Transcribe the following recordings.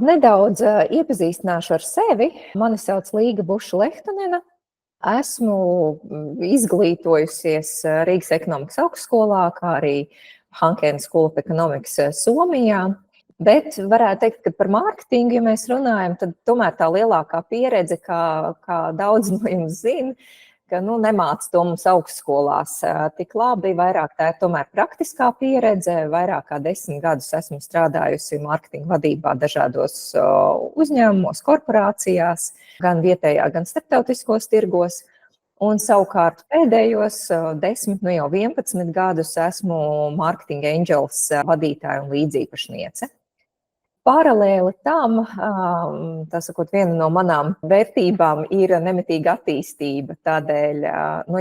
Nedaudz iepazīstināšu ar sevi. Mani sauc Līga Buša-Lehtonena. Esmu izglītojusies Rīgas ekonomikas augstskolā, kā arī Hankēna School of Economics Somijā. Bet varētu teikt, ka par mārketingu, ja mēs runājam, tad tomēr tā lielākā pieredze, kā daudz no jums zina, ka nemāca to mums augstskolās tik labi. Vairāk tā ir tomēr praktiskā pieredze. Vairāk kā 10 gadus esmu strādājusi mārketinga vadībā dažādos uzņēmumos, korporācijās, gan vietējā, gan starptautiskos tirgos. Un savukārt pēdējos 10, jau 11 gadus esmu Marketing Angels vadītāja un līdziepašniece. Paralēli tam, tā sakot, viena no manām vērtībām ir nemitīga attīstība. Tādēļ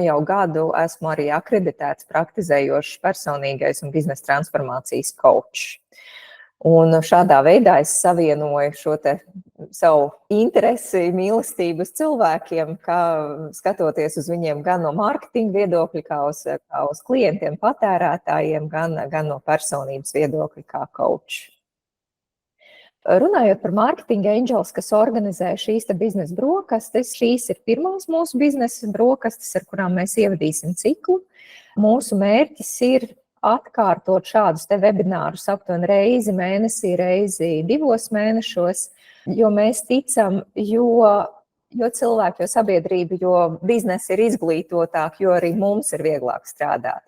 jau gadu esmu arī akreditēts praktizējošs personīgais un biznesa transformācijas coach. Un šādā veidā es savienoju šo te savu interesi, mīlestību uz cilvēkiem, kā skatoties uz viņiem gan no mārketinga viedokļa, kā uz klientiem, patērētājiem, gan no personības viedokļa kā coach. Runājot par Marketing Angels, kas organizē šīs biznesa brokastis, šīs ir pirmās mūsu biznesa brokastis, ar kurām mēs ievadīsim ciklu. Mūsu mērķis ir atkārtot šādus webinārus aptuveni reizi mēnesī, reizi 2 mēnešos, jo mēs ticam, jo cilvēki, jo sabiedrība, jo biznesi ir izglītotāki, jo arī mums ir vieglāk strādāt.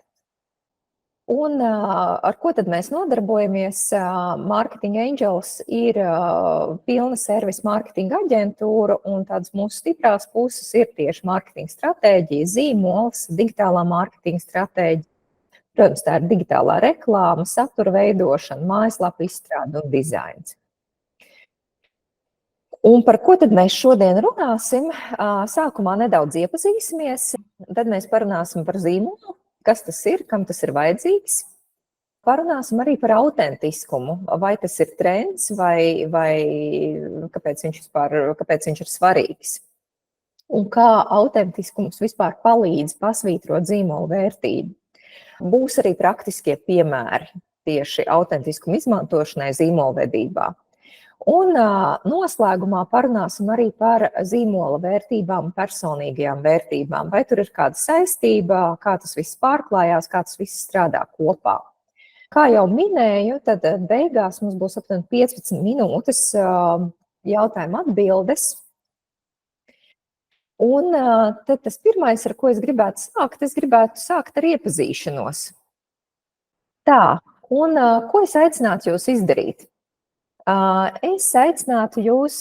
Un ar ko tad mēs nodarbojamies? Marketing Angels ir pilna servisa mārketinga aģentūra, un tādas mūsu stiprās puses ir tieši mārketinga stratēģija, zīmols, digitālā mārketinga stratēģija. Protams, tā ir digitālā reklāma, satura veidošana, mājaslapa izstrāde un dizains. Un par ko tad mēs šodien runāsim? Sākumā nedaudz iepazīsimies, tad mēs parunāsim par zīmolu. Kas tas ir, kam tas ir vajadzīgs? Parunāsim arī par autentiskumu, vai tas ir trends, vai kāpēc viņš ir svarīgs. Un kā autentiskums vispār palīdz pasvītrot zīmolu vērtību. Būs arī praktiskie piemēri tieši autentiskumu izmantošanai zīmolvedībā. Un noslēgumā parunāsim arī par zīmola vērtībām, personīgajām vērtībām. Vai tur ir kāda saistība, kā tas viss pārklājās, kā tas viss strādā kopā. Kā jau minēju, tad beigās mums būs aptuveni 15 minūtes jautājumu atbildes. Un tad tas pirmais, ar ko es gribētu sākt ar iepazīšanos. Tā, un ko es aicinātu jūs izdarīt? Es aicinātu jūs,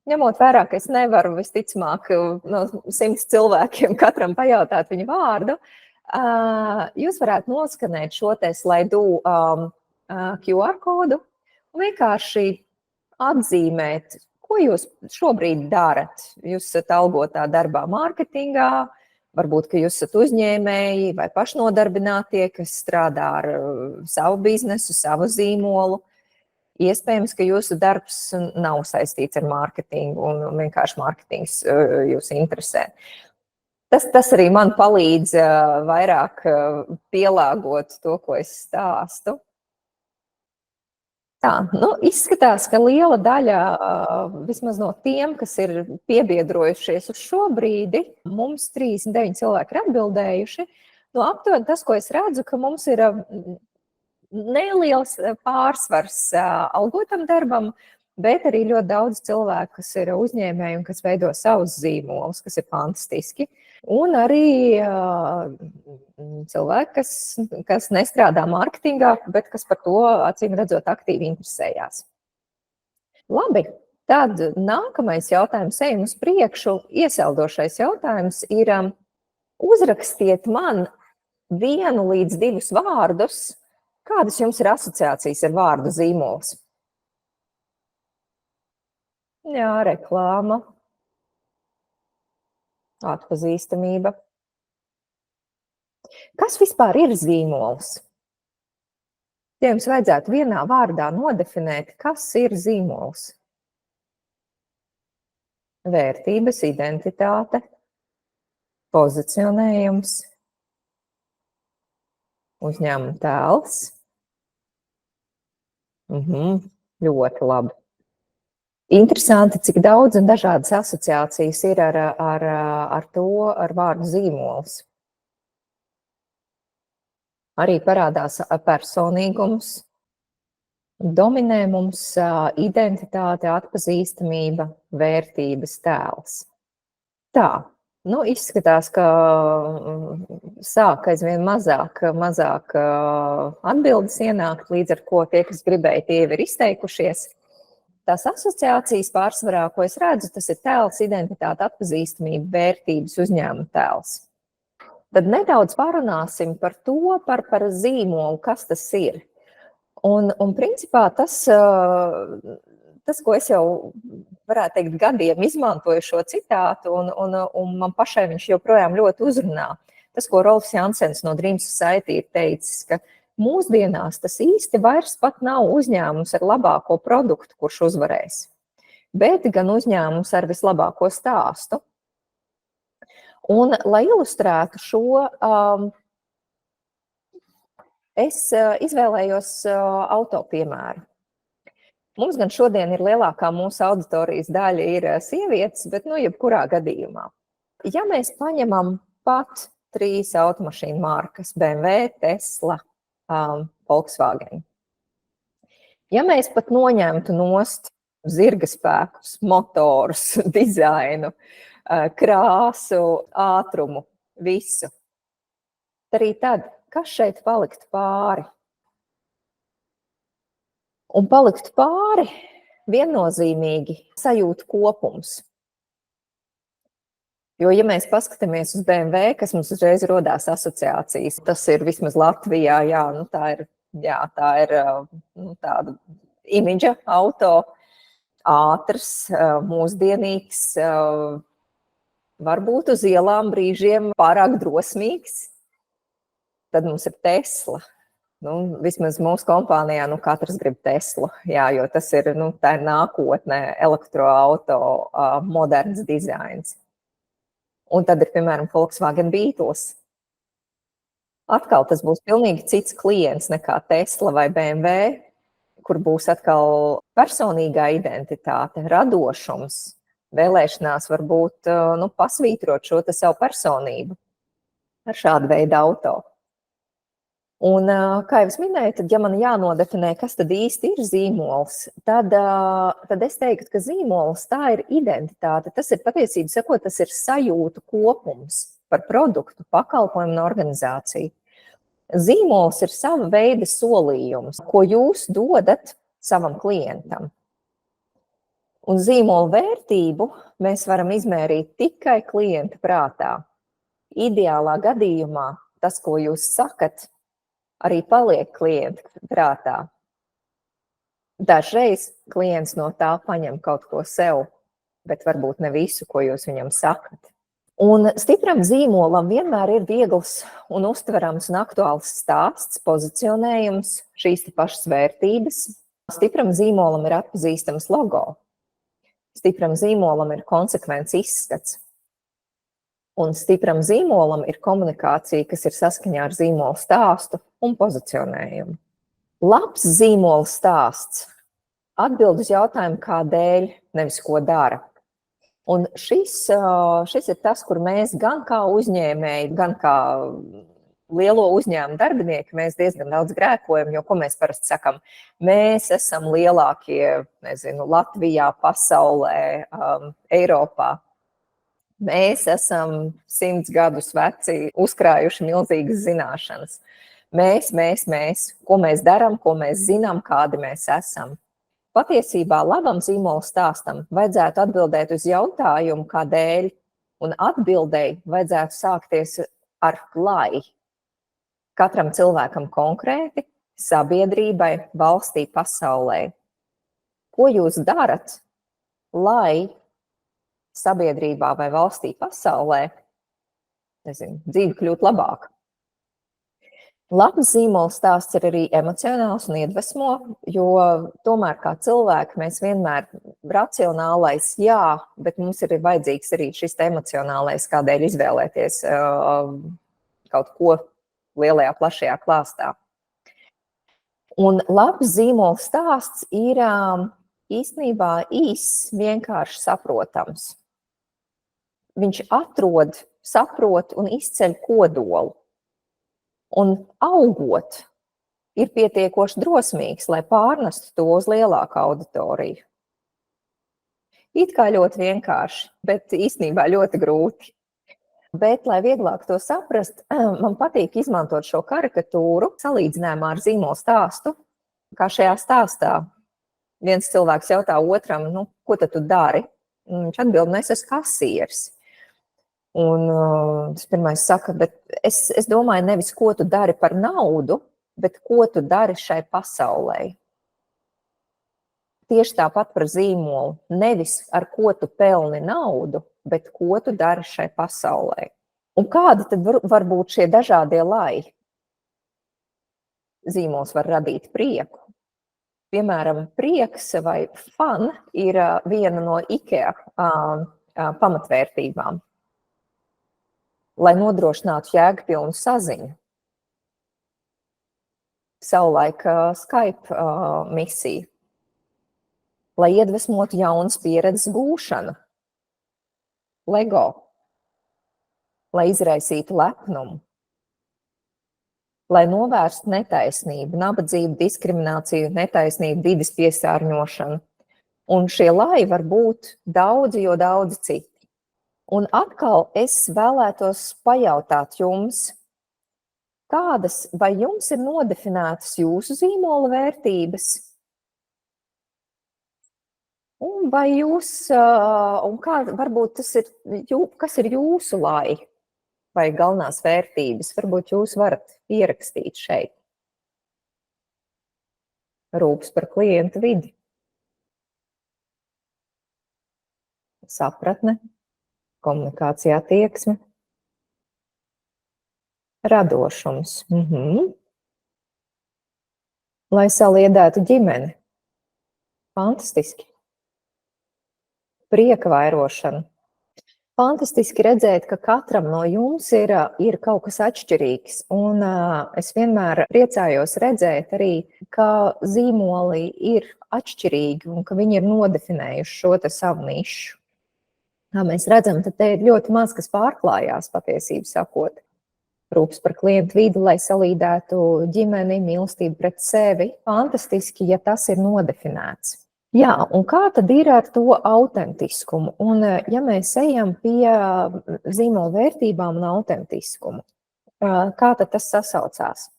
ņemot vērā, ka es nevaru visticamāk no 100 cilvēkiem katram pajautāt viņu vārdu, jūs varētu noskanēt šo te slaidu QR kodu un vienkārši atzīmēt, ko jūs šobrīd darat. Jūs esat algotā darbā mārketingā, varbūt, ka jūs esat uzņēmēji vai pašnodarbinātie, kas strādā ar savu biznesu, savu zīmolu. Iespējams, ka jūsu darbs nav saistīts ar mārketingu un vienkārši mārketings jūs interesē. Tas arī man palīdz vairāk pielāgot to, ko es stāstu. Tā, izskatās, ka liela daļa vismaz no tiem, kas ir piebiedrojušies uz šo brīdi, mums 39 cilvēki ir atbildējuši. Aptuveni tas, ko es redzu, ka mums ir neliels pārsvars algotam darbam, bet arī ļoti daudz cilvēku, kas ir uzņēmēji un kas veido savus zīmolus, kas ir fantastiski. Un arī cilvēki, kas nestrādā mārketingā, bet kas par to, acīm redzot, aktīvi interesējās. Labi, tad nākamais jautājums, ejam uz priekšu. Iesildošais jautājums ir uzrakstiet man 1 līdz 2 vārdus, kādas jums ir asociācijas ar vārdu zīmols? Jā, reklāma, atpazīstamība. Kas vispār ir zīmols? Ja jums vajadzētu vienā vārdā nodefinēt, kas ir zīmols? Vērtības, identitāte, pozicionējums, uzņēmuma tēls. Ļoti labi. Interesanti, cik daudz un dažādas asociācijas ir ar to, ar vārdu zīmols. Arī parādās personīgums, dominē mums identitāte, atpazīstamība, vērtības, tēls. Tā, nu izskatās, ka sāk aizvien mazāk atbildes ienākt, līdz ar ko tie, kas gribēja, tie jau ir izteikušies. Tās asociācijas pārsvarā, ko es redzu, tas ir tēls, identitāte, atpazīstamība, vērtības, uzņēmuma tēls. Tad nedaudz parunāsim par to, par zīmolu, kas tas ir. Un principā tas, ko es jau varētu teikt gadiem izmantoju šo citātu, un man pašai viņš joprojām ļoti uzrunā. Tas, ko Rolfs Jansens no Dream Society ir teicis, ka mūsdienās tas īsti vairs pat nav uzņēmums ar labāko produktu, kurš uzvarēs, bet gan uzņēmums ar vislabāko stāstu. Un, lai ilustrētu šo, es izvēlējos auto piemēru. Mums gan šodien ir lielākā mūsu auditorijas daļa ir sievietes, bet jebkurā gadījumā. Ja mēs paņemam pat 3 automašīnu markas – BMW, Tesla, Volkswagen. Ja mēs pat noņemtu nost zirga spēkus, motorus, dizainu, krāsu, ātrumu, visu, arī tad, kas šeit paliktu pāri? Un paliktu pāri viennozīmīgi sajūtu kopums. Jo, ja mēs paskatāmies uz BMW, kas mums uzreiz rodās asociācijas, tas ir vismaz Latvijā, tā ir tāda imidža auto, ātrs, mūsdienīgs, varbūt uz ielām brīžiem pārāk drosmīgs. Tad mums ir Tesla. Vismaz mūsu kompānijā katrs grib Teslu, jo tas ir, tā ir nākotne, elektroauto, moderns dizains. Un tad ir, piemēram, Volkswagen Beetles. Atkal tas būs pilnīgi cits klients nekā Tesla vai BMW, kur būs atkal personīgā identitāte, radošums, vēlēšanās varbūt pasvītrot šo savu personību ar šādu veidu auto. Un, kā jau es minēju, tad, ja man jānodefinē, kas tad īsti ir zīmols, tad es teiktu, ka zīmols tā ir identitāte. Tas ir patiesībā sakot, tas ir sajūtu kopums par produktu, pakalpojumu un organizāciju. Zīmols ir sava veida solījums, ko jūs dodat savam klientam. Un zīmola vērtību mēs varam izmērīt tikai klienta prātā. Ideālā gadījumā tas, ko jūs sakat, arī paliek klienta prātā. Dažreiz klients no tā paņem kaut ko sev, bet varbūt ne visu, ko jūs viņam sakat. Un stipram zīmolam vienmēr ir viegls un uztverams un aktuāls stāsts, pozicionējums, šīs pašas vērtības. Stipram zīmolam ir atpazīstams logo. Stipram zīmolam ir konsekvents izskats. Un stipram zīmolam ir komunikācija, kas ir saskaņā ar zīmola stāstu un pozicionējumu. Labs zīmola stāsts atbild uz jautājumu, kādēļ, nevis ko dara. Un šis ir tas, kur mēs gan kā uzņēmēji, gan kā lielo uzņēmumu darbinieki, mēs diezgan daudz grēkojam, jo ko mēs parasti sakam? Mēs esam lielākie, Latvijā, pasaulē, Eiropā. Mēs esam 100 gadus veci, uzkrājuši milzīgas zināšanas. Mēs, ko mēs darām, ko mēs zinām, kādi mēs esam. Patiesībā labam zīmola stāstam vajadzētu atbildēt uz jautājumu, kādēļ, un atbildēji vajadzētu sākties ar lai. Katram cilvēkam konkrēti, sabiedrībai, valstī, pasaulē. Ko jūs darat, lai sabiedrībā vai valstī, pasaulē, dzīve kļūt labāka? Labs zīmola stāsts ir arī emocionāls un iedvesmo, jo tomēr kā cilvēki mēs vienmēr racionālais, bet mums ir vajadzīgs arī šis emocionālais, kādēļ izvēlēties kaut ko lielajā, plašajā klāstā. Un labs zīmola stāsts ir īstenībā īss, vienkārši saprotams. Viņš atrod, saprot un izceļ kodolu. Un augot ir pietiekoši drosmīgs, lai pārnestu to uz lielāku auditoriju. It kā ļoti vienkārši, bet īstenībā ļoti grūti. Bet, lai vieglāk to saprast, man patīk izmantot šo karikatūru salīdzinājumā ar zīmola stāstu. Kā šajā stāstā viens cilvēks jautā otram, ko tad tu dari? Viņš atbild, es esmu kasieris. Un tas pirmais saka, bet es domāju nevis, ko tu dari par naudu, bet ko tu dari šai pasaulē. Tieši tāpat par zīmolu. Nevis ar ko tu pelni naudu, bet ko tu dari šai pasaulē. Un kādi tad var būt šie dažādie lai? Zīmols var radīt prieku. Piemēram, prieks vai fun ir viena no IKEA pamatvērtībām, lai nodrošinātu jēgpilnu saziņu. Savulaik Skype misija, lai iedvesmotu jaunas pieredzes gūšanu. Lego, lai izraisītu lepnumu. Lai novērstu netaisnību, nabadzību, diskrimināciju, netaisnību, vides piesārņošanu. Un šie lai var būt daudzi, jo daudzi citi. Un atkal es vēlētos pajautāt jums, vai jums ir nodefinētas jūsu zīmola vērtības? Un vai jūs, un kā varbūt tas ir, kas ir jūsu lai? Vai galvenās vērtības, varbūt jūs varat ierakstīt šeit. Rūpes par klientu vidi. Sapratne, komunikācija attieksme. Radošums. Lai saliedētu ģimeni. Fantastiski. Prieka vairošana. Fantastiski redzēt, ka katram no jums ir kaut kas atšķirīgs. Un es vienmēr priecājos redzēt arī, ka zīmoli ir atšķirīgi un ka viņi ir nodefinējuši šo te savu nišu. Kā mēs redzam, tad te ir ļoti maz, kas pārklājās patiesību sakot. Rūpes par klientu vidi, lai salīdētu ģimeni, mīlestību pret sevi. Fantastiski, ja tas ir nodefinēts. Jā, un kā tad ir ar to autentiskumu? Un ja mēs ejam pie zīmola vērtībām un autentiskumu, kā tad tas sasaucās?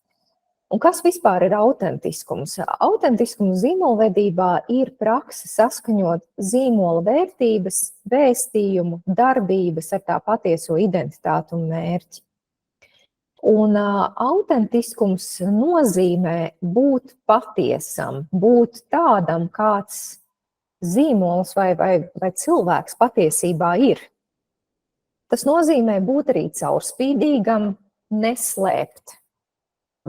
Un kas vispār ir autentiskums? Autentiskums zīmolvedībā ir prakse saskaņot zīmola vērtības, vēstījumu, darbības ar tā patieso identitāti un mērķi. Un autentiskums nozīmē būt patiesam, būt tādam, kāds zīmols vai cilvēks patiesībā ir. Tas nozīmē būt arī caurspīdīgam, neslēpt.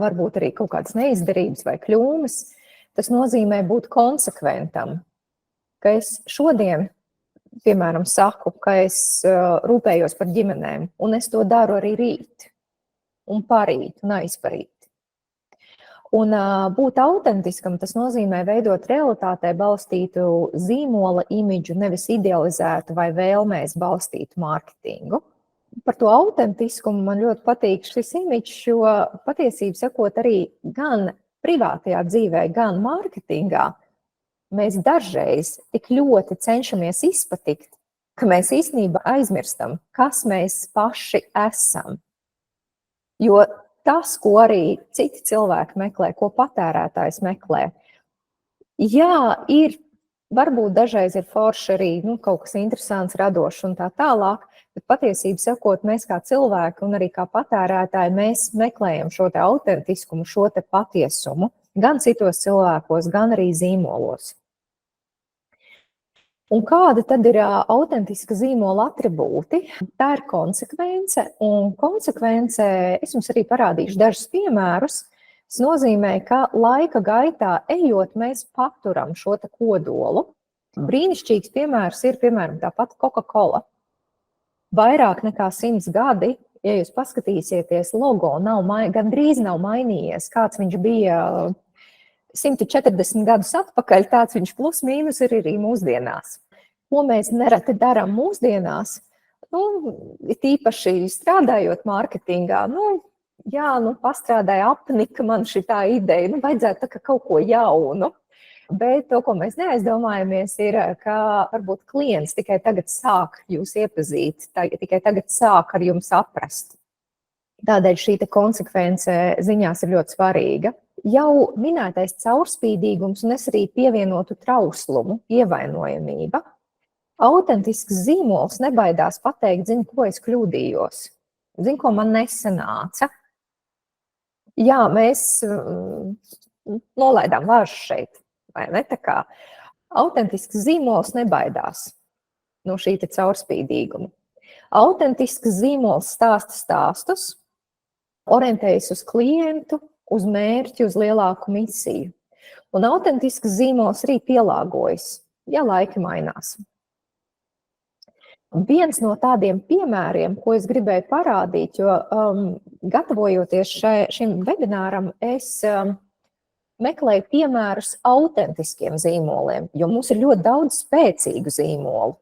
Varbūt arī kaut kādas neizdarības vai kļūmes. Tas nozīmē būt konsekventam. Ka es šodien, piemēram, saku, ka es rūpējos par ģimenēm, un es to daru arī rīt. Un parīt, un aizparīt. Un būt autentiskam, tas nozīmē veidot realitātē balstītu zīmola imidžu, nevis idealizētu vai vēlmēs balstītu mārketingu. Par to autentiskumu man ļoti patīk šis imidžs, jo patiesību sakot arī gan privātajā dzīvē, gan mārketingā mēs dažreiz tik ļoti cenšamies izpatikt, ka mēs īstenībā aizmirstam, kas mēs paši esam. Jo tas, ko arī citi cilvēki meklē, ko patērētājs meklē, jā, varbūt dažreiz ir forši arī kaut kas interesants, radošs un tā tālāk, bet patiesību sakot, mēs kā cilvēki un arī kā patērētāji, mēs meklējam šo te autentiskumu, šo te patiesumu, gan citos cilvēkos, gan arī zīmolos. Un kāda tad ir autentiska zīmola atribūti? Tā ir konsekvence, un konsekvence, es jums arī parādīšu dažus piemērus, tas nozīmē, ka laika gaitā ejot, mēs paturam šo te kodolu. Brīnišķīgs piemērs ir, piemēram, tāpat Coca-Cola. Vairāk nekā 100 gadi, ja jūs paskatīsieties, logo gandrīz nav mainījies, kāds viņš bija 140 gadus atpakaļ, tāds viņš plus mīnus ir arī mūsdienās. Ko mēs nereti darām mūsdienās, tīpaši strādājot mārketingā, pastrādāja apnika man šitā ideja, vajadzētu tā kā kaut ko jaunu. Bet to, ko mēs neaizdomājamies, ir, ka varbūt klients tikai tagad sāk jūs iepazīt, tikai tagad sāk ar jums saprast. Tādēļ šī konsekvence ziņās ir ļoti svarīga. Jau minētais caurspīdīgums un es arī pievienotu trauslumu, ievainojamība. Autentisks zīmols nebaidās pateikt, zinu, ko es kļūdījos, zinu, ko man nesanāca. Jā, mēs nolaidām vāršu šeit. Vai ne? Tā kā autentisks zīmols nebaidās no šī caurspīdīguma. Autentisks zīmols stāsta stāstus, orientējas uz klientu, uz mērķi, uz lielāku misiju. Un autentisks zīmols arī pielāgojas, ja laiki mainās. Viens no tādiem piemēriem, ko es gribēju parādīt, jo gatavojoties šim webināram, es meklēju piemērus autentiskiem zīmoliem, jo mums ir ļoti daudz spēcīgu zīmolu.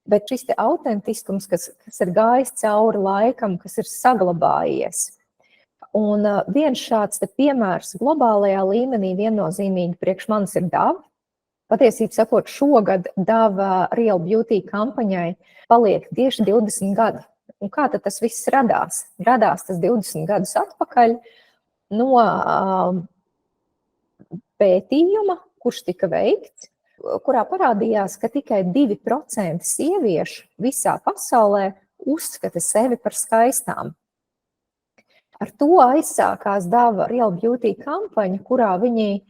Bet šis autentiskums, kas ir gājis cauri laikam, kas ir saglabājies. Un viens šāds piemērs globālajā līmenī viennozīmīgi priekš manis ir DAV. Patiesībā sakot, šogad DAV Real Beauty kampaņai paliek tieši 20 gadi. Un kā tad tas viss radās? Radās tas 20 gadus atpakaļ no pētījuma, kurš tika veikts, kurā parādījās, ka tikai 2% sieviešu visā pasaulē uzskata sevi par skaistām. Ar to aizsākās DAV Real Beauty kampaņa, kurā viņi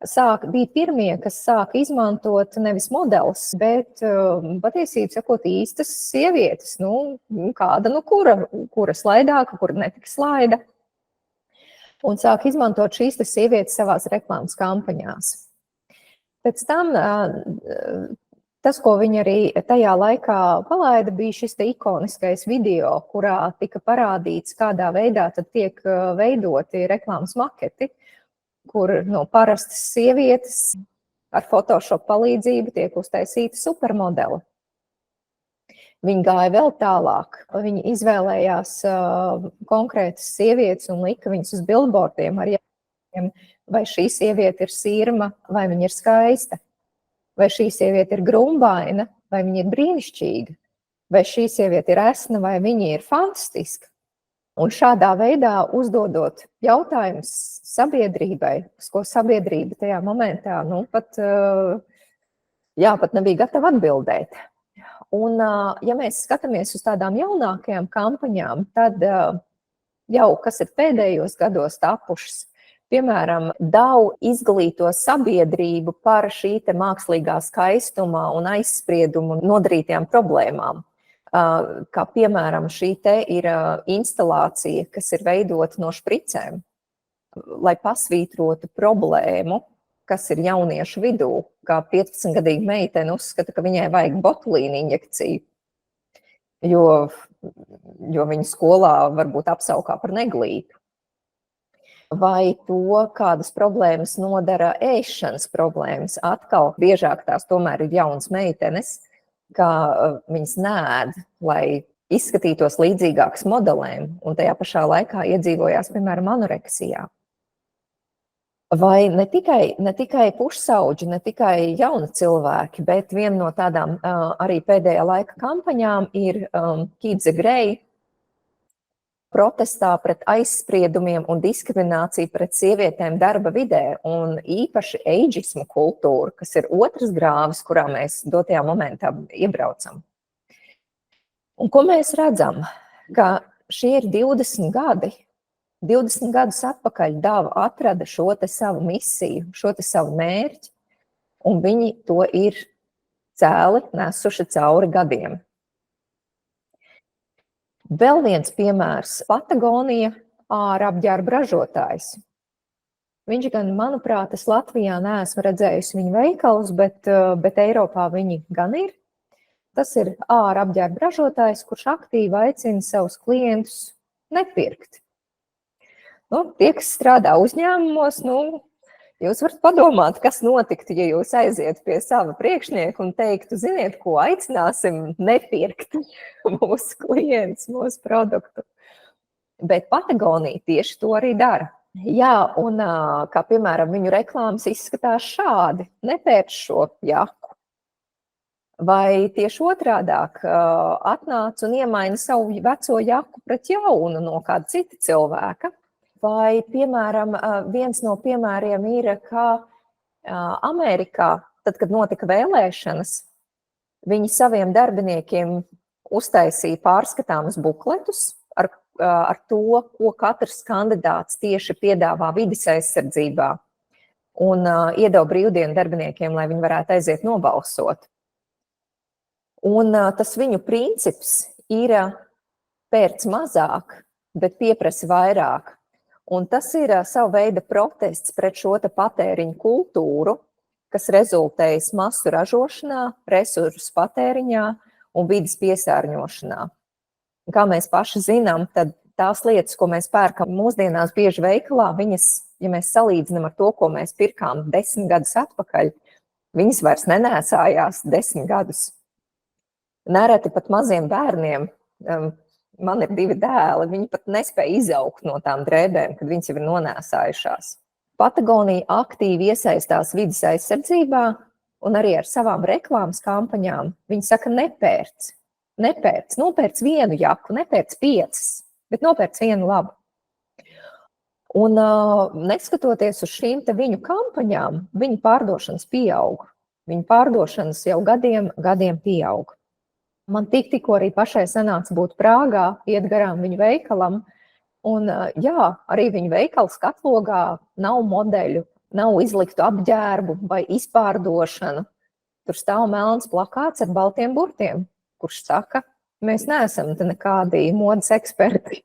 bija pirmie, kas sāka izmantot nevis modelis, bet patiesībā sakot īstas sievietes, kāda, kura slaidāka, kura netika slaida. Un sāk izmantot šīs sievietes savās reklāmas kampaņās. Pēc tam tas, ko viņi arī tajā laikā palaida, bija šis ikoniskais video, kurā tika parādīts, kādā veidā tad tiek veidoti reklāmas maketi, kur parastas sievietes ar Photoshop palīdzību tiek uztaisīta supermodeli. Viņi gāja vēl tālāk. Viņi izvēlējās konkrētas sievietes un lika viņas uz billboardiem ar jautājumiem, vai šī sieviete ir sirma, vai viņa ir skaista, vai šī sieviete ir grumbaina, vai viņa ir brīnišķīga, vai šī sieviete ir esna, vai viņa ir fantastiska. Un šādā veidā uzdodot jautājumus sabiedrībai, uz ko sabiedrība tajā momentā pat nebija gatava atbildēt. Un, ja mēs skatāmies uz tādām jaunākajām kampaņām, tad jau, kas ir pēdējos gados tapušas, piemēram, DAV izglīto sabiedrību par šī mākslīgā skaistuma un aizspriedumu nodarītajām problēmām. Kā piemēram, šī ir instalācija, kas ir veidota no špricēm, lai pasvītrotu problēmu, kas ir jauniešu vidū, kā 15-gadīga meitene uzskata, ka viņai vajag botulīna injekciju, jo viņa skolā varbūt apsaukā par neglītu. Vai to, kādas problēmas nodara ēšanas problēmas, atkal biežāk tās tomēr ir jaunas meitenes, kā viņas nēd, lai izskatītos līdzīgākas modelēm, un tajā pašā laikā iedzīvojās, piemēram, anoreksijā. Vai ne tikai pušsaudži, ne tikai jauni cilvēki, bet viena no tādām arī pēdējā laika kampaņām ir Keep the Grey protestā pret aizspriedumiem un diskrimināciju pret sievietēm darba vidē, un īpaši eidžismu kultūru, kas ir otrs grāvis, kurā mēs dotajā momentā iebraucam. Un ko mēs redzam? Ka šie ir 20 gadi. 20 gadus atpakaļ DAV atrada šo savu misiju, šo savu mērķi, un viņi to ir cēli nesuši cauri gadiem. Vēl viens piemērs – Patagonija ārapģērba ražotājs. Viņš gan, manuprāt, es Latvijā neesmu redzējusi viņu veikalus, bet Eiropā viņi gan ir. Tas ir ārapģērba ražotājs, kurš aktīvi aicina savus klientus nepirkt. Tie, kas strādā uzņēmumos, Jūs varat padomāt, kas notiktu, ja jūs aiziet pie sava priekšnieka un teiktu, ziniet, ko aicināsim nepirkt mūsu klients, mūsu produktu. Bet Patagonija tieši to arī dara. Jā, un kā piemēram viņu reklāmas izskatās šādi, nepērc šo jaku. Vai tieši otrādāk atnāc un iemaina savu veco jaku pret jaunu no kāda cita cilvēka. Vai, piemēram, viens no piemēriem ir, ka Amerikā, tad, kad notika vēlēšanas, viņi saviem darbiniekiem uztaisīja pārskatāmus bukletus ar to, ko katrs kandidāts tieši piedāvā vides aizsardzībā un iedeva brīvdienu darbiniekiem, lai viņi varētu aiziet nobalsot. Un tas viņu princips ir pērc mazāk, bet pieprasa vairāk. Un tas ir sava veida protests pret šo patēriņu kultūru, kas rezultējas masu ražošanā, resursu patēriņā un vidas piesārņošanā. Kā mēs paši zinām, tad tās lietas, ko mēs pērkam mūsdienās bieži veikalā, viņas, ja mēs salīdzinām ar to, ko mēs pirkām 10 gadus atpakaļ, viņas vairs nenēsājās 10 gadus. Nereti pat maziem bērniem, man ir 2 dēli, viņi pat nespēja izaugt no tām drēbēm, kad viņas jau ir nonēsājušās. Patagonija aktīvi iesaistās vides aizsardzībā un arī ar savām reklāmas kampaņām. Viņi saka, nopērc vienu jaku, nepērc 5, bet nopērc vienu labu. Un neskatoties uz šīm te viņu kampaņām, viņu pārdošanas pieaug. Viņu pārdošanas jau gadiem pieaug. Man tikko arī pašai sanāca būt Prāgā, iet garām viņu veikalam, un jā, arī viņu veikala skatlogā nav modeļu, nav izliktu apģērbu vai izpārdošanu. Tur stāv melns plakāts ar baltiem burtiem, kurš saka, mēs neesam te nekādi modes eksperti.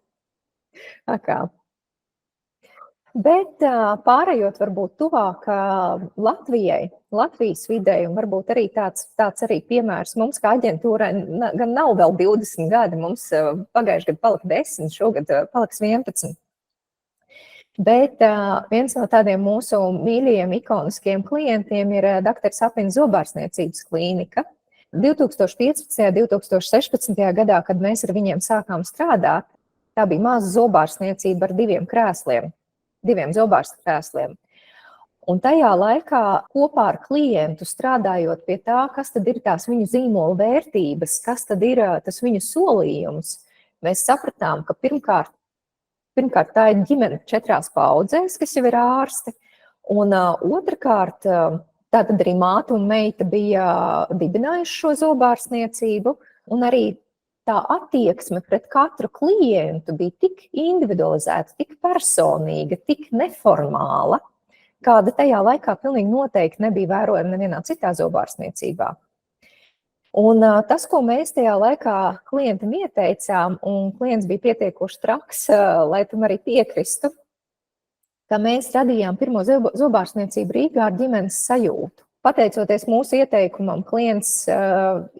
Bet pārējot varbūt tuvāk Latvijai, Latvijas videi, un varbūt arī tāds arī piemērs mums kā aģentūrai gan nav vēl 20 gadi, mums pagājuši gadu palika 10, šogad paliks 11. Bet viens no tādiem mūsu mīļajiem, ikoniskiem klientiem ir Dr. Sapina zobārstniecības klīnika. 2015. un 2016. gadā, kad mēs ar viņiem sākām strādāt, tā bija maza zobārstniecība ar 2 krēsliem. 2 zobārsta krēsliem. Un tajā laikā kopā ar klientu strādājot pie tā, kas tad ir tās viņu zīmola vērtības, kas tad ir tas viņu solījums, mēs sapratām, ka pirmkārt tā ir ģimene 4 paudzēs, kas jau ir ārsti, un otrkārt tā tad arī māte un meita bija dibinājuši šo zobārstniecību, un arī tā attieksme pret katru klientu bija tik individualizēta, tik personīga, tik neformāla, kāda tajā laikā pilnīgi noteikti nebija vērojama nevienā citā zobārstniecībā. Un tas, ko mēs tajā laikā klientam ieteicām, un klients bija pietiekoši traks, lai tam arī piekristu, ka mēs radījām pirmo zobārstniecību Rīgā ar ģimenes sajūtu. Pateicoties mūsu ieteikumam, klients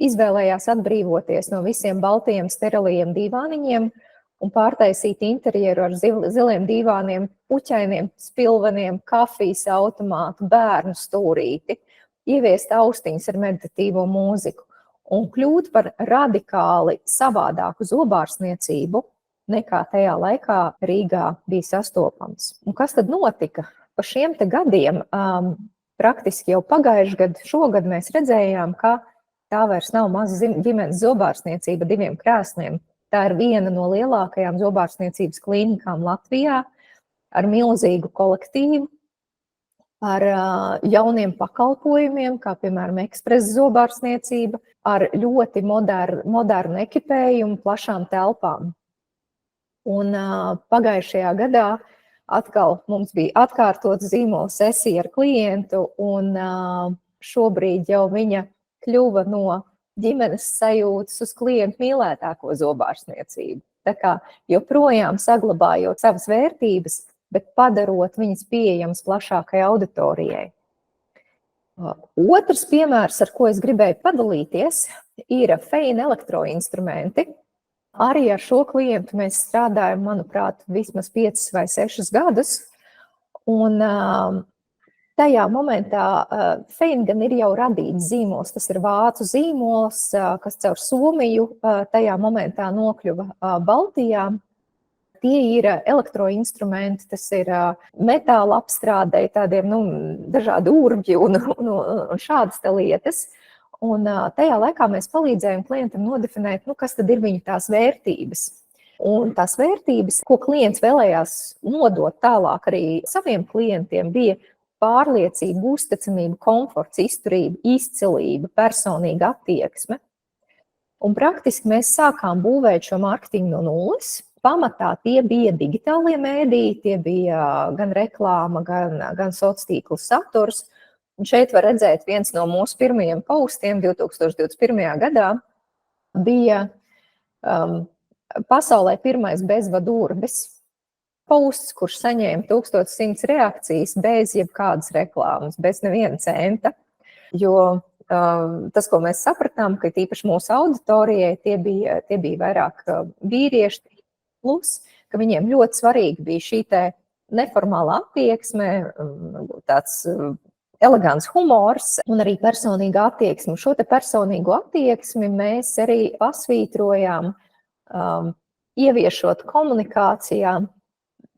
izvēlējās atbrīvoties no visiem baltajiem sterilajiem dīvāniņiem un pārtaisīt interjeru ar ziliem dīvāniem, puķainiem, spilveniem, kafijas automātu, bērnu stūrīti, ieviest austiņas ar meditatīvo mūziku un kļūt par radikāli savādāku zobārstniecību, nekā tajā laikā Rīgā bija sastopams. Un kas tad notika? Pa šiem te gadiem praktiski jau pagājuši gadu, šogad mēs redzējām, ka tā vairs nav maza ģimenes zobārstniecība 2 krēsliem. Tā ir viena no lielākajām zobārstniecības klīnikām Latvijā ar milzīgu kolektīvu, ar jauniem pakalpojumiem, kā piemēram ekspresa zobārstniecība, ar ļoti modernu ekipējumu, plašām telpām. Un pagājušajā gadā atkal mums bija atkārtot zīmola sesija ar klientu, un šobrīd jau viņa kļuva no ģimenes sajūtas uz klientu mīlētāko zobārstniecību. Tā kā joprojām saglabājot savas vērtības, bet padarot viņas pieejamas plašākai auditorijai. Otrs piemērs, ar ko es gribēju padalīties, ir Feina elektroinstrumenti. Arī ar šo klientu mēs strādājam, manuprāt, vismaz 5 vai 6 gadus. Un Tajā momentā Fein gan ir jau radīts zīmols, tas ir vācu zīmols, kas caur Somiju tajā momentā nokļuva Baltijā. Tie ir elektroinstrumenti, tas ir metāla apstrādē, tādiem dažādi urbļi un šādas lietas. Un tajā laikā mēs palīdzējām klientam nodefinēt, kas tad ir viņa tās vērtības. Un tās vērtības, ko klients vēlējās nodot tālāk arī saviem klientiem, bija pārliecība, uzticamība, komforts, izturība, izcilība, personīga attieksme. Un praktiski mēs sākām būvēt šo mārketingu no nulles. Pamatā tie bija digitālie mēdīji, tie bija gan reklāma, gan sociālā tīkla saturs. Un šeit var redzēt, viens no mūsu pirmajiem postiem 2021. gadā bija pasaulē pirmais bezvadu urbis posts, kurš saņēma 1100 reakcijas bez jebkādas reklāmas, bez neviena centa. Jo tas, ko mēs sapratām, ka tīpaši mūsu auditorijai tie bija vairāk vīrieši, plus, ka viņiem ļoti svarīgi bija šī te neformālā attieksme, tāds elegants humors un arī personīga attieksme. Šo te personīgo attieksmi mēs arī pasvītrojām, ieviešot komunikācijā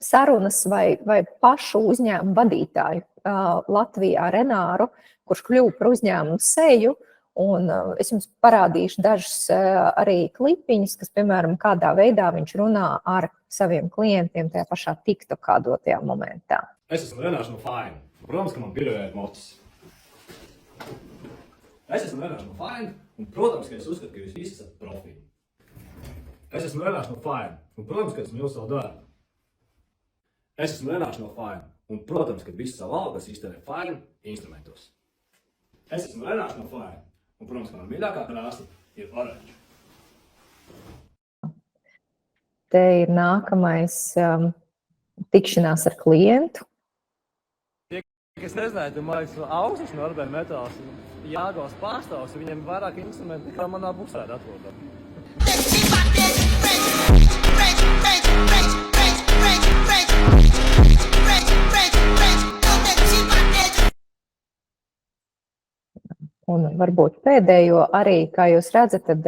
sarunas vai pašu uzņēmumu vadītāju Latvijā Renāru, kurš kļuva par uzņēmumu seju. Un es jums parādīšu dažus arī klipiņus, kas, piemēram, kādā veidā viņš runā ar saviem klientiem tajā pašā TikTokā dotajā momentā. Es esmu Renārs no Fein. Protams, ka man birojē motis. Es esmu Renārs no Fein, un protams, ka es uzskatu, ka jūs visi esat profī. Es esmu Renārs no Fein, un protams, ka es mīlu savu darbu. Es esmu Renārs no Fein, un protams, ka visu savu algas iztērē Fein instrumentos. Es esmu Renārs no Fein. Un, protams, man mīļākā krāsa ir oranža. Te ir nākamais tikšanās ar klientu. Es nezināju, tu man liekas, Ausmas no Arbēna metāls Jāgavas pārstāvs, viņiem vairāk instrumenti nekā manā busēdā atrodam. Un varbūt pēdējo arī, kā jūs redzat, tad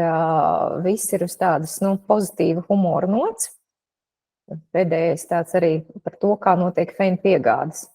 viss ir uz tādas pozitīva humora nots. Pēdējais tāds arī par to, kā notiek Fein piegādes.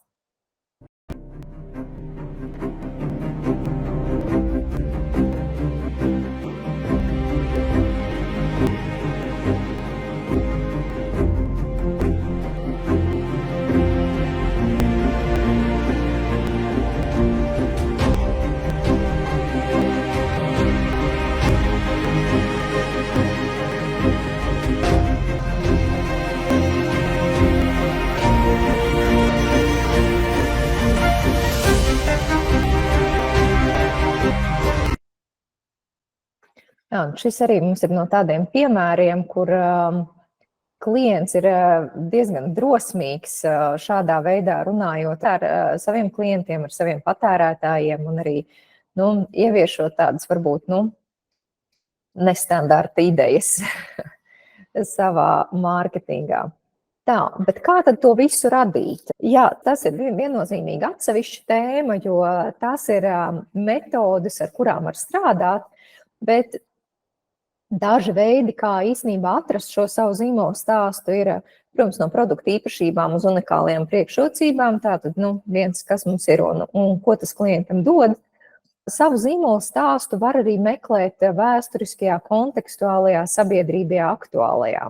Jā, šis arī mums ir no tādiem piemēriem, kur klients ir diezgan drosmīgs šādā veidā runājot ar saviem klientiem, ar saviem patērētājiem un arī ieviešot tādas varbūt nestandarta idejas savā mārketingā. Tā, bet kā tad to visu radīt? Jā, tas ir viennozīmīgi atsevišķa tēma, jo tās ir metodes, ar kurām var strādāt, bet daži veidi, kā īstenībā atrast šo savu zīmolu stāstu, ir, protams, no produktu īpašībām uz unikālajām priekšrocībām. Tātad, viens, kas mums ir un ko tas klientam dod. Savu zīmolu stāstu var arī meklēt vēsturiskajā, kontekstuālajā, sabiedrībajā, aktuālajā.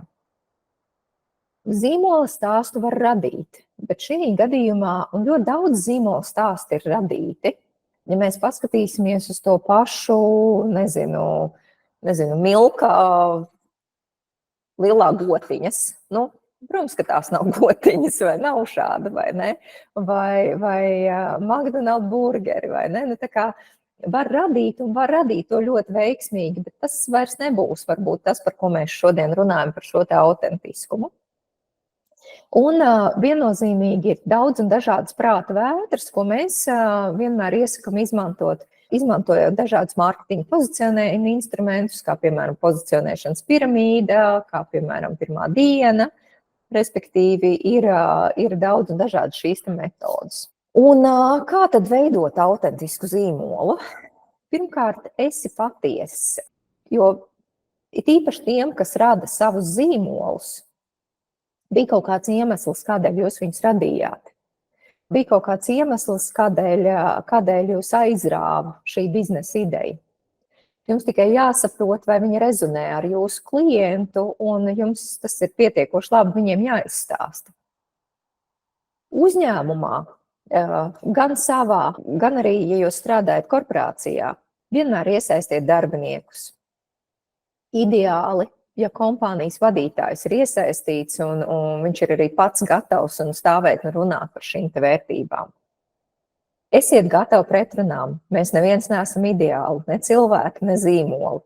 Zīmola stāstu var radīt, bet šī gadījumā ļoti daudz zīmola stāstu ir radīti. Ja mēs paskatīsimies uz to pašu, nezinu, Milka lielā gotiņas. Protams, ka tās nav gotiņas, vai nav šāda, vai ne? Vai McDonald's burgeri, vai ne? Tā kā var radīt to ļoti veiksmīgi, bet tas vairs nebūs varbūt tas, par ko mēs šodien runājam, par šo te autentiskumu. Un viennozīmīgi ir daudz un dažādas prāta vētras, ko mēs vienmēr iesakam izmantojot dažādus mārketinga pozicionējuma instrumentus, kā piemēram pozicionēšanas piramīda, kā piemēram pirmā diena, respektīvi ir daudz un dažādas šīs metodas. Un kā tad veidot autentisku zīmolu? Pirmkārt, esi patiess, jo it īpaši tiem, kas rada savus zīmolus, bija kaut kāds iemesls, kādēļ jūs viņus radījāt. Bija kaut kāds iemesls, kādēļ jūs aizrāva šī biznesa ideja. Jums tikai jāsaprot, vai viņi rezonē ar jūsu klientu, un jums tas ir pietiekoši labi viņiem jāizstāsta. Uzņēmumā, gan savā, gan arī, ja jūs strādājat korporācijā, vienmēr iesaistiet darbiniekus. Ideāli, ja kompānijas vadītājs ir iesaistīts un viņš ir arī pats gatavs un stāvēt un runāt par šīm te vērtībām. Esiet gatavi pretrunām. Mēs neviens neesam ideāli, ne cilvēki, ne zīmoli.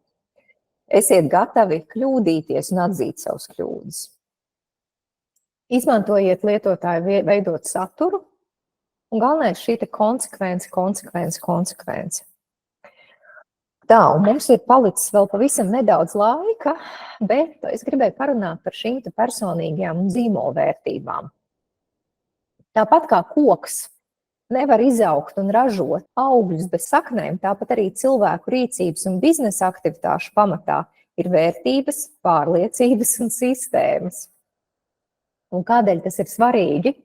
Esiet gatavi kļūdīties un atzīt savus kļūdas. Izmantojiet lietotāju veidot saturu, un galvenais šī te konsekvence. Tā, un mums ir palicis vēl pavisam nedaudz laika, bet es gribēju parunāt par šīm te personīgajām zīmolvērtībām. Tāpat kā koks nevar izaugt un ražot augļus bez saknēm, tāpat arī cilvēku rīcības un biznesa aktivitāšu pamatā ir vērtības, pārliecības un sistēmas. Un kādēļ tas ir svarīgi?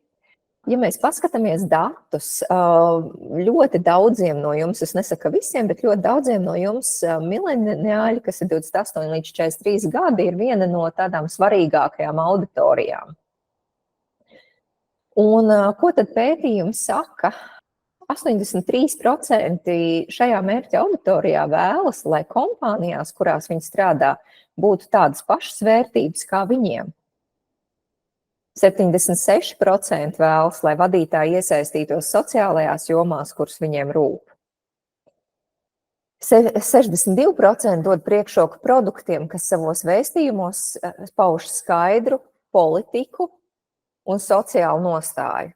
Ja mēs paskatāmies datus, ļoti daudziem no jums, es nesaku visiem, bet ļoti daudziem no jums mileniāļi, kas ir 28 līdz 43 gadi, ir viena no tādām svarīgākajām auditorijām. Un ko tad pētījums saka? 83% šajā mērķa auditorijā vēlas, lai kompānijās, kurās viņi strādā, būtu tādas pašas vērtības kā viņiem. 76% vēlas, lai vadītāji iesaistītos sociālajās jomās, kuras viņiem rūp. 62% dod priekšroku produktiem, kas savos vēstījumos pauž skaidru politiku un sociālu nostāju.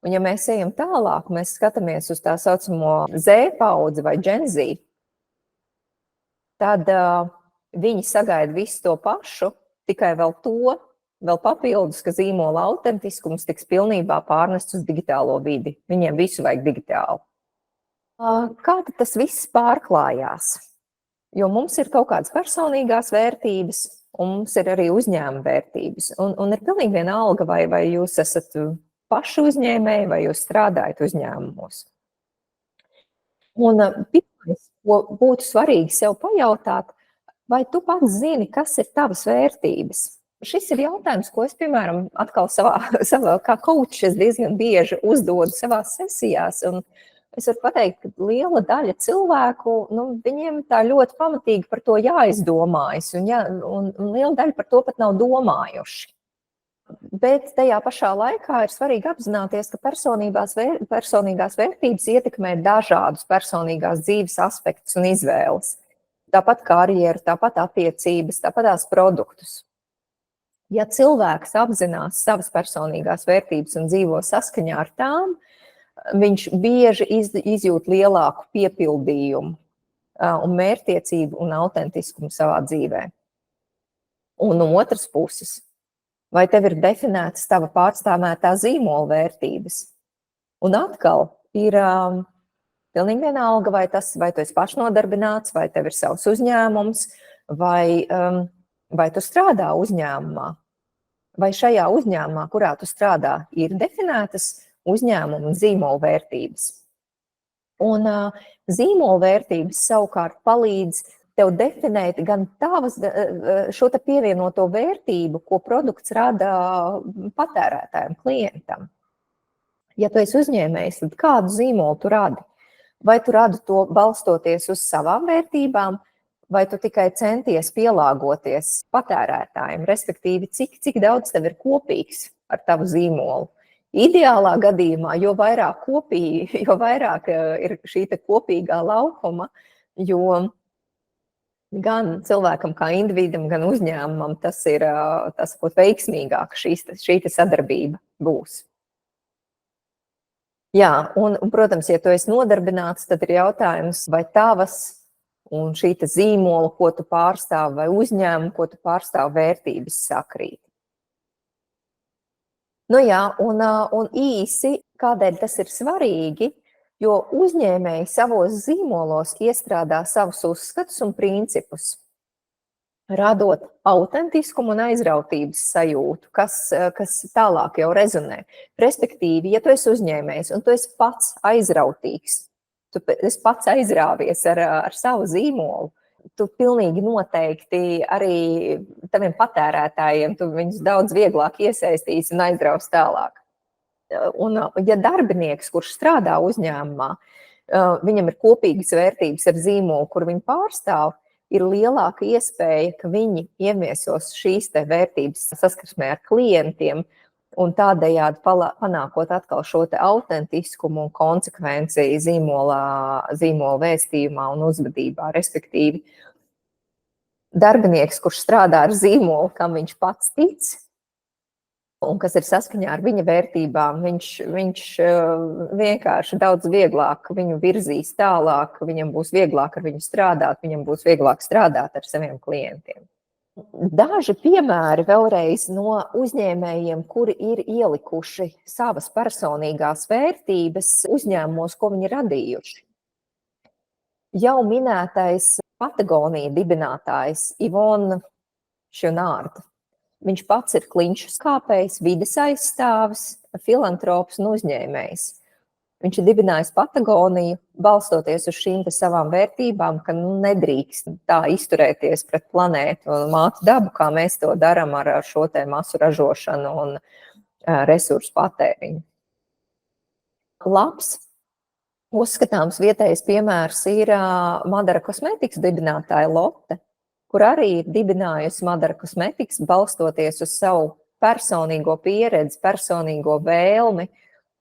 Un ja mēs ejam tālāk, mēs skatāmies uz tā saucamo Z paudzi vai Gen Z, tad viņi sagaida visu to pašu, tikai vēl papildus, ka zīmola autentiskums tiks pilnībā pārnests uz digitālo vidi. Viņiem visu vajag digitāli. Kā tad tas viss pārklājās? Jo mums ir kaut kādas personīgās vērtības, un mums ir arī uzņēmuma vērtības. Un ir pilnīgi vienalga, vai jūs esat paši uzņēmēji, vai jūs strādājat uzņēmumos. Un pirmais, ko būtu svarīgi sev pajautāt, vai tu pats zini, kas ir tavas vērtības? Šis ir jautājums, ko es, piemēram, atkal savā kā coach, es diezgan bieži uzdodu savās sesijās, un es varu pateikt, ka liela daļa cilvēku, viņiem tā ļoti pamatīgi par to jāizdomājas, un liela daļa par to pat nav domājuši. Bet tajā pašā laikā ir svarīgi apzināties, ka personīgās vērtības ietekmē dažādus personīgās dzīves aspektus un izvēles. Tāpat karjeru, tāpat attiecības, tāpat tās produktus. Ja cilvēks apzinās savas personīgās vērtības un dzīvo saskaņā ar tām, viņš bieži izjūt lielāku piepildījumu un mērķtiecību un autentiskumu savā dzīvē. Un no otras puses, vai tev ir definētas tava pārstāvētā zīmola vērtības? Un atkal ir pilnīgi vienalga, vai tu esi pašnodarbināts, vai tev ir savs uzņēmums, vai tu strādā uzņēmumā. Vai šajā uzņēmumā, kurā tu strādā, ir definētas uzņēmuma zīmola vērtības? Un zīmola vērtības savukārt palīdz tev definēt gan šo te pievienoto vērtību, ko produkts rada patērētājiem, klientam. Ja tu esi uzņēmējs, tad kādu zīmolu tu radi? Vai tu radi to balstoties uz savām vērtībām, vai tu tikai centies pielāgoties patērētājiem, respektīvi, cik daudz tev ir kopīgs ar tavu zīmolu? Ideālā gadījumā, jo vairāk ir šī te kopīgā laukuma, jo gan cilvēkam kā individam, gan uzņēmumam tas ir veiksmīgāk, šī sadarbība būs. Jā, un, protams, ja tu esi nodarbināts, tad ir jautājums, vai tavas un šī zīmola, ko tu pārstāv, vai uzņēmumu, ko tu pārstāv, vērtības sakrīt. Nu jā, un īsi Kādēļ tas ir svarīgi? Jo uzņēmēji savos zīmolos iestrādā savus uzskatus un principus, radot autentiskumu un aizrautības sajūtu, kas tālāk jau rezonē. Respektīvi, ja tu esi uzņēmējs un tu esi pats aizrautīgs, tu esi pats aizrāvies ar savu zīmolu, tu pilnīgi noteikti arī taviem patērētājiem, tu viņus daudz vieglāk iesaistīsi un aizraus tālāk. Un ja darbinieks, kurš strādā uzņēmumā, viņam ir kopīgas vērtības ar zīmolu, kur viņi pārstāv, ir lielāka iespēja, ka viņi ieviesos šīs te vērtības saskarsmē ar klientiem un tādējādi panākot atkal šo te autentiskumu un konsekvenci zīmola vēstījumā un uzvedībā, respektīvi. Darbinieks, kurš strādā ar zīmolu, kam viņš pats tic, un kas ir saskaņā ar viņa vērtībām, viņš vienkārši daudz vieglāk viņu virzīs tālāk, viņam būs vieglāk ar viņu strādāt, viņam būs vieglāk strādāt ar saviem klientiem. Daži piemēri vēlreiz no uzņēmējiem, kuri ir ielikuši savas personīgās vērtības uzņēmumos, ko viņi radījuši. Jau minētais Patagonija dibinātājs Yvon Chouinard. Viņš pats ir kliņšu skāpējs, vides aizstāvis, filantrops un uzņēmējs. Viņš ir dibinājis Patagoniju, balstoties uz šīm savām vērtībām, ka nedrīkst tā izturēties pret planētu un mātu dabu, kā mēs to darām ar šo te masu ražošanu un resursu patēriņu. Labs, uzskatāms vietējais piemērs ir Madara Cosmetics dibinātāja Lotte, kur arī ir dibinājusi Madara Cosmetics, balstoties uz savu personīgo pieredzi, personīgo vēlmi,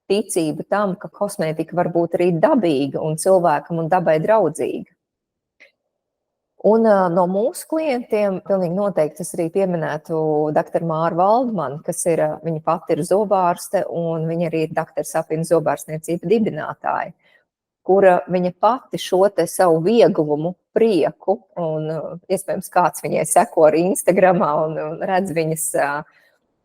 ticību tam, ka kosmētika var būt arī dabīga un cilvēkam un dabai draudzīga. Un no mūsu klientiem pilnīgi noteikti es arī pieminētu doktoru Māru Valdmanu, kas ir, viņa pati ir zobārste un viņa arī ir doktora Sapina zobārstniecība dibinātāja, kura viņa pati šo te savu vieglumu, prieku, un iespējams kāds viņai seko arī Instagramā un redz viņas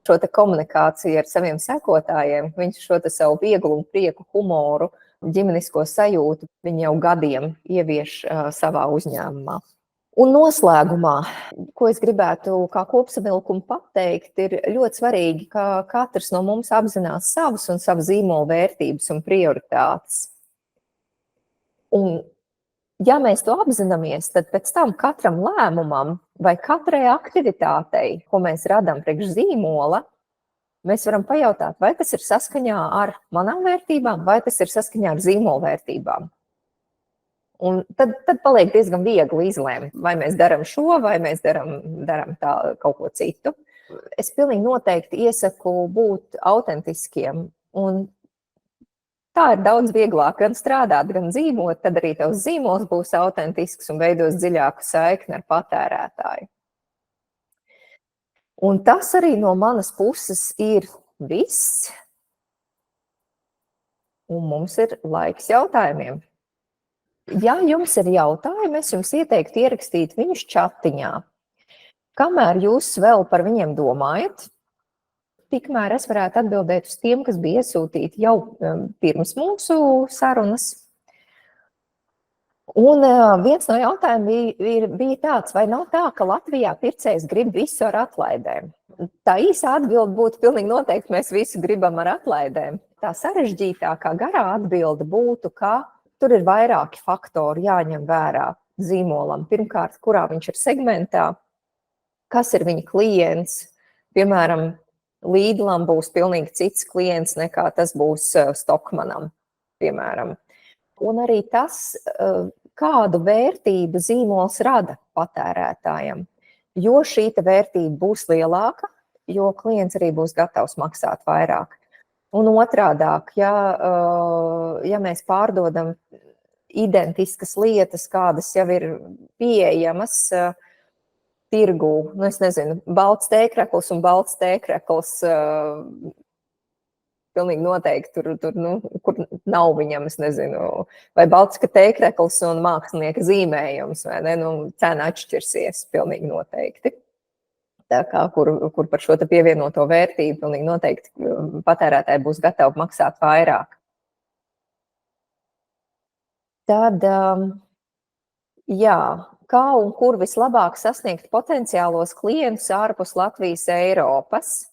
šo te komunikāciju ar saviem sekotājiem, viņš šo te savu vieglumu, prieku, humoru, ģimenisko sajūtu, viņi jau gadiem ievieš savā uzņēmumā. Un noslēgumā, ko es gribētu kā kopsavilkumu pateikt, ir ļoti svarīgi, ka katrs no mums apzinās savus un savu zīmolu vērtības un prioritātes. Un ja mēs to apzināmies, tad pēc tam katram lēmumam vai katrai aktivitātei, ko mēs radām priekš zīmola, mēs varam pajautāt, vai tas ir saskaņā ar manām vērtībām, vai tas ir saskaņā ar zīmola vērtībām. Un tad paliek diezgan viegli izlēmt, vai mēs darām šo, vai mēs darām tā kaut ko citu. Es pilnīgi noteikti iesaku būt autentiskiem, un tā ir daudz vieglāk gan strādāt, gan dzīvot, tad arī tavs zīmols būs autentisks un veidos dziļāku saikni ar patērētāju. Un tas arī no manas puses ir viss. Un mums ir laiks jautājumiem. Ja jums ir jautājumi, es jums ieteiktu ierakstīt viņus čatiņā. Kamēr jūs vēl par viņiem domājat, tikmēr es varētu atbildēt uz tiem, kas bija iesūtīti jau pirms mūsu sarunas. Un viens no jautājumiem bija tāds, vai nav tā, ka Latvijā pircējs grib visu ar atlaidēm? Tā īsa atbilde būtu pilnīgi noteikti, mēs visu gribam ar atlaidēm. Tā sarežģītākā garā atbilde būtu, ka tur ir vairāki faktori jāņem vērā zīmolam. Pirmkārt, kurā viņš ir segmentā, kas ir viņa klients, piemēram, Lidlam būs pilnīgi cits klients nekā tas būs Stockmanam, piemēram. Un arī tas, kādu vērtību zīmols rada patērētājam. Jo šī vērtība būs lielāka, jo klients arī būs gatavs maksāt vairāk. Un otrādāk, ja mēs pārdodam identiskas lietas, kādas jau ir pieejamas tirgū, es nezinu, balts tēkrekls un balts tēkrekls, pilnīgi noteikti tur kur nav viņam, es nezinu, vai balts tēkrekls un mākslinieka zīmējums, vai ne, cena atšķirsies pilnīgi noteikti. Tā kā, kur par šo pievienoto vērtību pilnīgi noteikti patērētāji būs gatavi maksāt vairāk. Tad, jā, kā un kur vislabāk sasniegt potenciālos klientus ārpus Latvijas, Eiropas?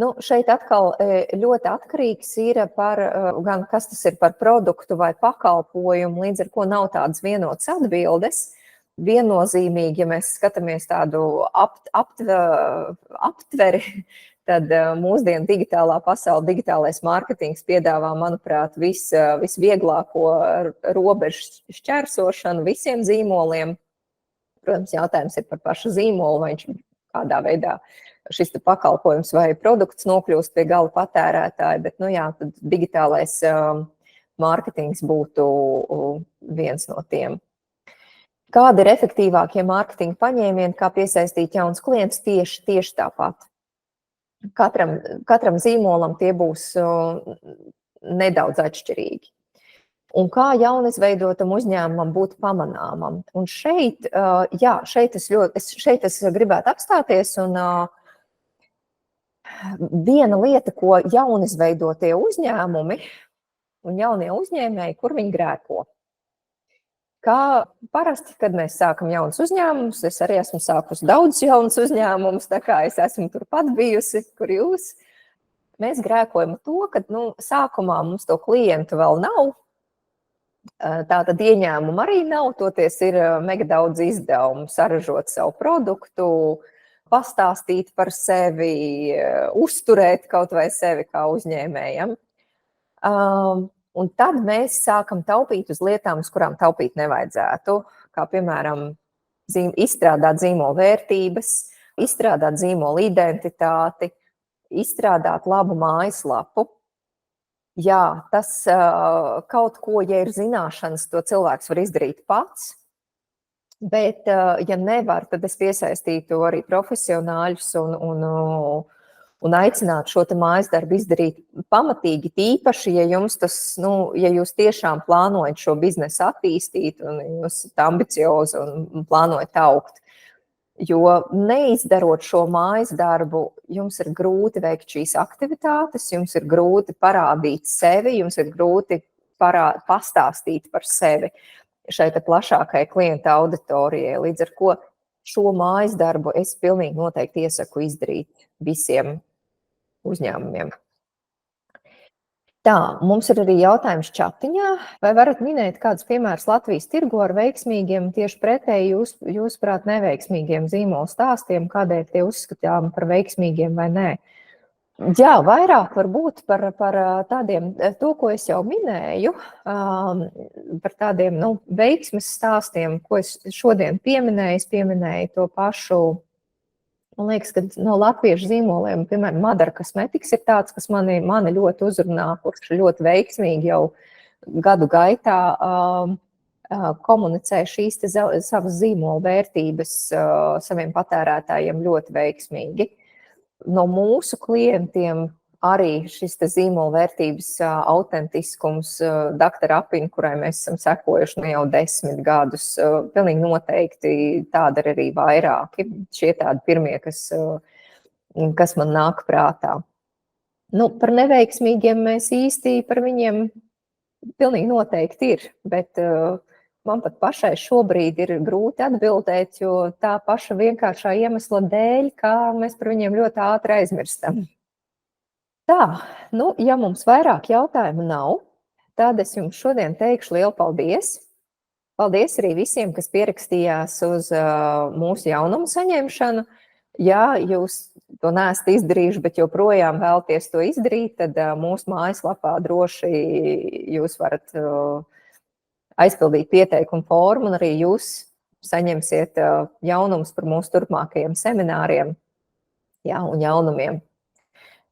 Nu, šeit atkal ļoti atkarīgs ir par gan kas tas ir par produktu vai pakalpojumu, līdz ar ko nav tādas vienotas atbildes. Viennozīmīgi, ja mēs skatāmies tādu aptveri, tad mūsdienu digitālā pasaule, digitālais mārketings piedāvā, manuprāt, visvieglāko robežu šķērsošanu visiem zīmoliem. Protams, jautājums ir par pašu zīmolu, vai viņš kādā veidā šis pakalpojums vai produkts nokļūst pie gala patērētāja, bet, nu jā, tad digitālais mārketings būtu viens no tiem. Kādi ir efektīvākie mārketinga paņēmieni, kā piesaistīt jaunus klientus? Tieši tāpat. Katram zīmolam tie būs nedaudz atšķirīgi. Un kā jaunizveidotam uzņēmumam būt pamanāmam? Un šeit es gribētu apstāties un viena lieta, ko jaunizveidotie uzņēmumi un jaunie uzņēmēji, kur viņi grēko. Kā parasti, kad mēs sākam jaunus uzņēmumus, es arī esmu sākusi daudz jaunus uzņēmumus, tā kā es esmu turpat bijusi, kur jūs. Mēs grēkojam to, ka sākumā mums to klientu vēl nav, tātad ieņēmumu arī nav, toties ir mega daudz izdevumu saražot savu produktu, pastāstīt par sevi, uzturēt kaut vai sevi kā uzņēmējam. Un tad mēs sākam taupīt uz lietām, uz kurām taupīt nevajadzētu, kā piemēram izstrādāt zīmola vērtības, izstrādāt zīmola identitāti, izstrādāt labu mājaslapu. Jā, tas kaut ko, ja ir zināšanas, to cilvēks var izdarīt pats. Bet, ja nevar, tad es piesaistītu arī profesionāļus un aicinātu šo mājas darbu izdarīt pamatīgi, tīpaši, ja jums ja jūs tiešām plānojat šo biznesu attīstīt un jūs esat ambiciozi un plānojat augt. Jo neizdarot šo mājas darbu, jums ir grūti veikt šīs aktivitātes, jums ir grūti parādīt sevi, jums ir grūti pastāstīt par sevi šai plašākai klienta auditorijai, līdz ar ko šo mājas darbu es pilnīgi noteikti iesaku izdarīt visiem uzņēmumiem. Tā, mums ir arī jautājums čatiņā. Vai varat minēt kādus piemērus Latvijas tirgo ar veiksmīgiem, tieši pretēji jūsuprāt neveiksmīgiem zīmola stāstiem, kādēļ tie uzskatām par veiksmīgiem vai nē? Jā, vairāk varbūt par tādiem, to, ko es jau minēju, par tādiem veiksmes stāstiem, ko es šodien pieminēju. Es pieminēju to pašu, man liekas, ka no latviešu zīmoliem, piemēram, Madara Kosmetikas ir tāds, kas mani ļoti uzrunā, kurš ļoti veiksmīgi jau gadu gaitā komunicē šīs savas zīmola vērtības saviem patērētājiem ļoti veiksmīgi. No mūsu klientiem arī šis zīmola vērtības autentiskums, Dr. Apina, kurai mēs esam sekojuši jau 10 gadus, pilnīgi noteikti tāda ir arī vairāki. Šie tādi pirmie, kas man nāk prātā. Par neveiksmīgiem mēs īsti par viņiem pilnīgi noteikti ir, bet man pat pašai šobrīd ir grūti atbildēt, jo tā paša vienkāršā iemesla dēļ, kā mēs par viņiem ļoti ātri aizmirstam. Tā, ja mums vairāk jautājumu nav, tad es jums šodien teikšu lielu paldies. Paldies arī visiem, kas pierakstījās uz mūsu jaunumu saņemšanu. Ja jūs to neesat izdarījuši, bet joprojām vēlaties to izdarīt, tad mūsu mājaslapā droši jūs varat aizpildīt pieteikumu formu, un arī jūs saņemsiet jaunumus par mūsu turpmākajiem semināriem un jaunumiem.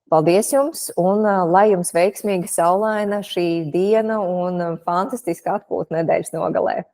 Paldies jums, un lai jums veiksmīga saulaina šī diena un fantastiska atpūta nedēļas nogalē!